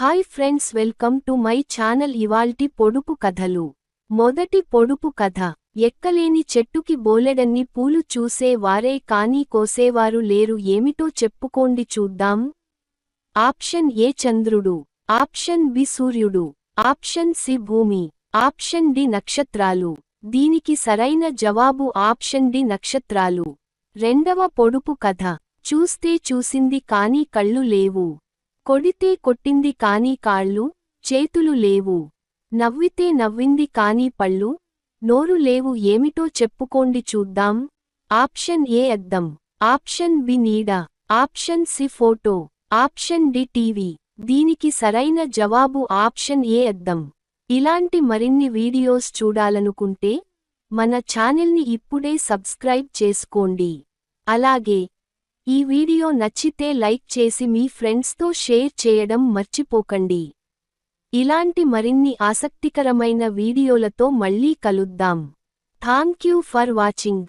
Hi friends, welcome to my channel. ఇవాల్టి పొడుపు కథలు. మొదటి పొడుపు కథ. ఎక్కలేని చెట్టుకి బోలెడన్ని పూలు చూసే వారే కానీ కోసేవారు లేరు. ఏమిటో చెప్పుకోండి చూద్దాం. ఆప్షన్ ఏ చంద్రుడు, ఆప్షన్ బి సూర్యుడు, ఆప్షన్ సి భూమి, ఆప్షన్ డి నక్షత్రాలు. దీనికి సరైన జవాబు ఆప్షన్ డి నక్షత్రాలు. రెండవ పొడుపు కథ. చూస్తే చూసింది కానీ కళ్ళు లేవు, కొడితే కొట్టింది కానీ కాళ్ళు చేతులు లేవు, నవ్వితే నవ్వింది కానీ పళ్ళు నోరు లేవు. ఏమిటో చెప్పుకోండి చూద్దాం. ఆప్షన్ ఏ అద్దం, ఆప్షన్ బి నీడ, option C photo, option D TV. దీనికి సరైన జవాబు ఆప్షన్ ఏ అద్దం. ఇలాంటి మరిన్ని వీడియోస్ చూడాలనుకుంటే మన ఛానల్ని ఇప్పుడే సబ్స్క్రైబ్ చేసుకోండి. అలాగే ఈ వీడియో నచ్చితే లైక్ చేసి మీ ఫ్రెండ్స్తో షేర్ చేయడం మర్చిపోకండి. ఇలాంటి మరిన్ని ఆసక్తికరమైన వీడియోలతో మళ్ళీ కలుద్దాం. Thank you for watching.